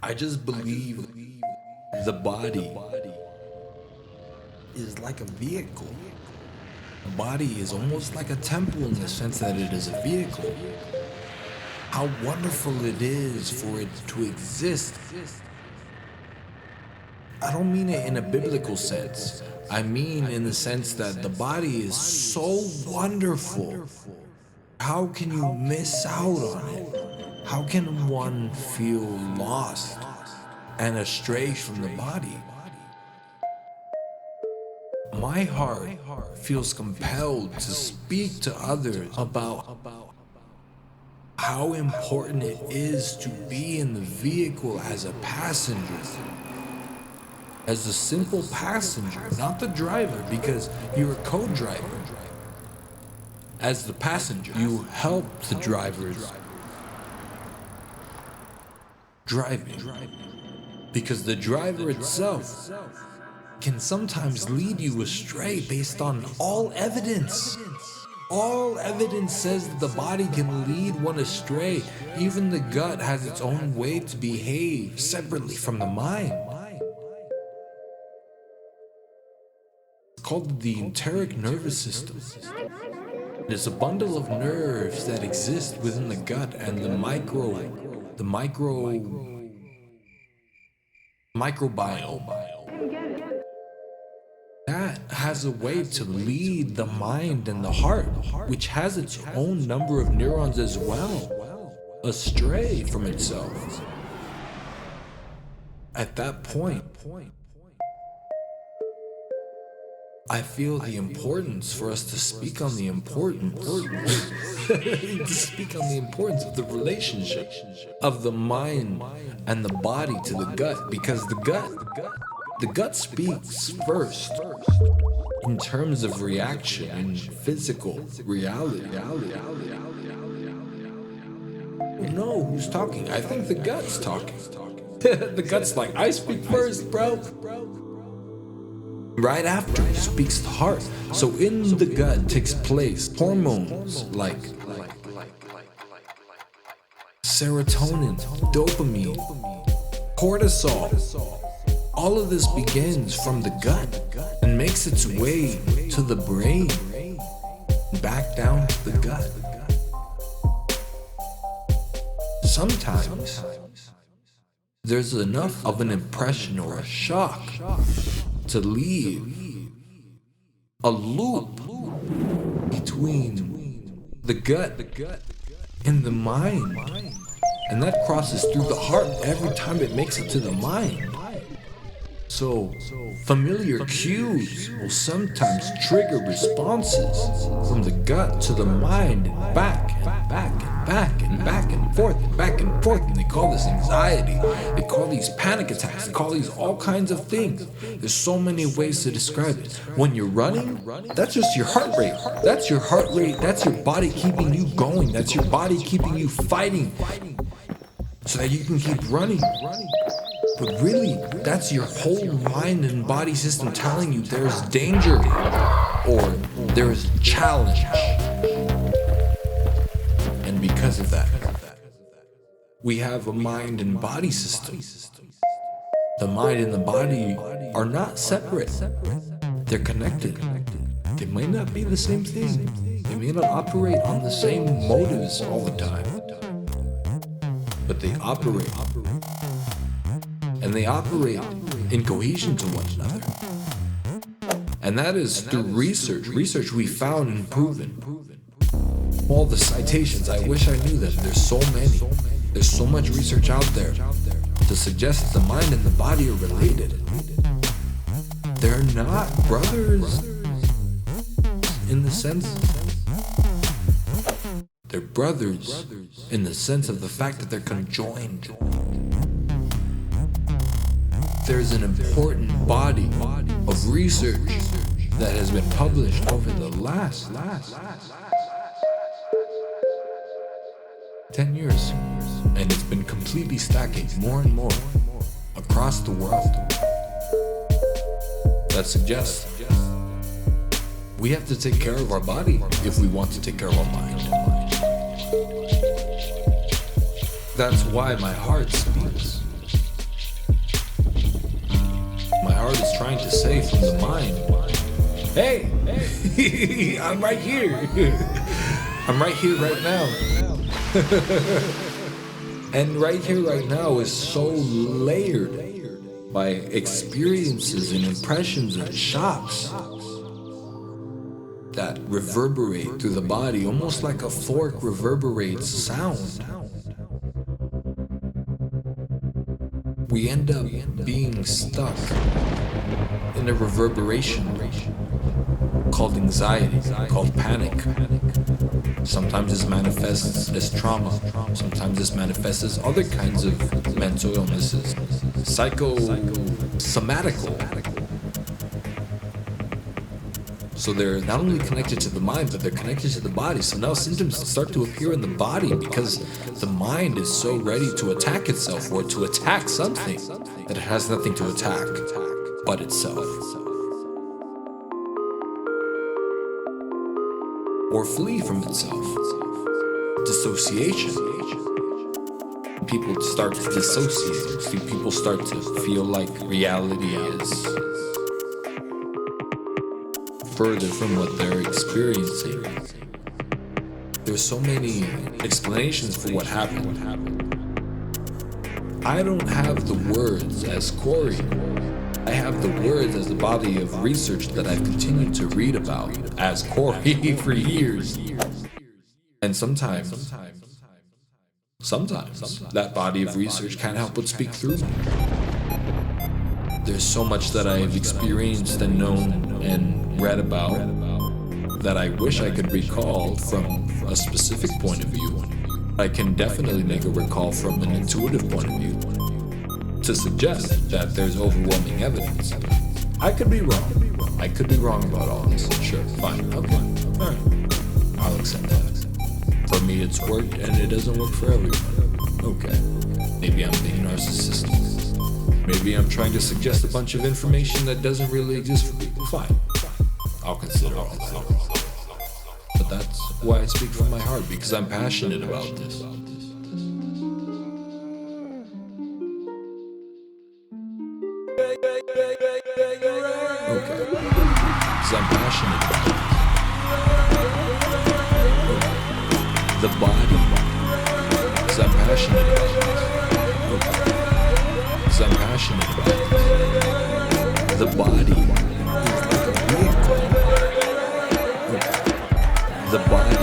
I just believe the body is like a vehicle. The body is almost like a temple in the sense that it is a vehicle. How wonderful it is for it to exist. I don't mean it in a biblical sense. I mean in the sense that the body is so wonderful. How can you miss out on it? How can one feel lost and astray from the body? My heart feels compelled to speak to others about how important it is to be in the vehicle as a passenger. As a simple passenger, not the driver, because you're a co-driver. As the passenger, you help the drivers driving. Because the driver itself can sometimes lead you astray based on all evidence. All evidence says that the body can lead one astray. Even the gut has its own way to behave separately from the mind. It's called the enteric nervous system. It's a bundle of nerves that exist within the gut and the microbiome. That has a way to lead the mind and the heart, which has its own number of neurons as well, astray from itself. At that point, I feel the importance for us to speak on the importance to speak on the importance of the relationship of the mind and the body to the gut, because the gut speaks first in terms of reaction and physical reality. No, who's talking? I think the gut's talking. The gut's like, I speak first, bro. Right after speaks the heart. So in the gut takes place hormones like serotonin, dopamine, cortisol. All of this begins from the gut and makes its way to the brain, back down to the gut. Sometimes there's enough of an impression or a shock to leave a loop between the gut and the mind, and that crosses through the heart every time it makes it to the mind. So familiar cues will sometimes trigger responses from the gut to the mind, and back and back and back and back and forth and back and forth. And they call this anxiety. They call these panic attacks. They call these all kinds of things. There's so many ways to describe it. When you're running, that's just your heart rate. That's your heart rate. That's your body keeping you going. That's your body keeping you fighting so that you can keep running. But really, that's your whole mind and body system telling you there's danger or there's challenge. And because of that, we have a mind and body system. The mind and the body are not separate. They're connected. They may not be the same thing. They may not operate on the same motives all the time. But they operate. And they operate in cohesion to one another. And that is through research. Research we found and proven. All the citations, I wish I knew them. There's so many. There's so much research out there to suggest that the mind and the body are related. They're not brothers in the sense. They're brothers in the sense of the fact that they're conjoined. There's an important body of research that has been published over the last 10 years, and it's been completely stacking more and more across the world. That suggests we have to take care of our body if we want to take care of our mind. That's why my heart speaks. heart is trying to say from the mind. Hey, I'm right here. I'm right here right now. And right here right now is so layered by experiences and impressions and shocks that reverberate through the body, almost like a fork reverberates sound. We end up being stuck in a reverberation called anxiety, called panic. Sometimes this manifests as trauma. Sometimes this manifests as other kinds of mental illnesses. Psychosomatical. So they're not only connected to the mind, but they're connected to the body. So now symptoms start to appear in the body because the mind is so ready to attack itself or to attack something that it has nothing to attack but itself. Or flee from itself. Dissociation. People start to dissociate. People start to feel like reality is further from what they're experiencing. There's so many explanations for what happened. I don't have the words as Corey. I have the words as a body of research that I've continued to read about as Corey for years. And sometimes that body of research can't help but speak through me. There's so much that I've experienced and known and read about that I wish I could recall from a specific point of view. I can definitely make a recall from an intuitive point of view to suggest that there's overwhelming evidence. I could be wrong. I could be wrong about all this. Sure, fine, okay, alright. I'll accept that. For me it's worked and it doesn't work for everyone. Okay, maybe I'm being narcissistic. Maybe I'm trying to suggest a bunch of information that doesn't really exist for people. Fine. I'll consider all that. But that's why I speak from my heart, because I'm passionate about this. Okay. Because I'm passionate about it. The body. Because I'm passionate about it. Okay. Because I'm passionate about it. The body is like a vehicle. Okay. The body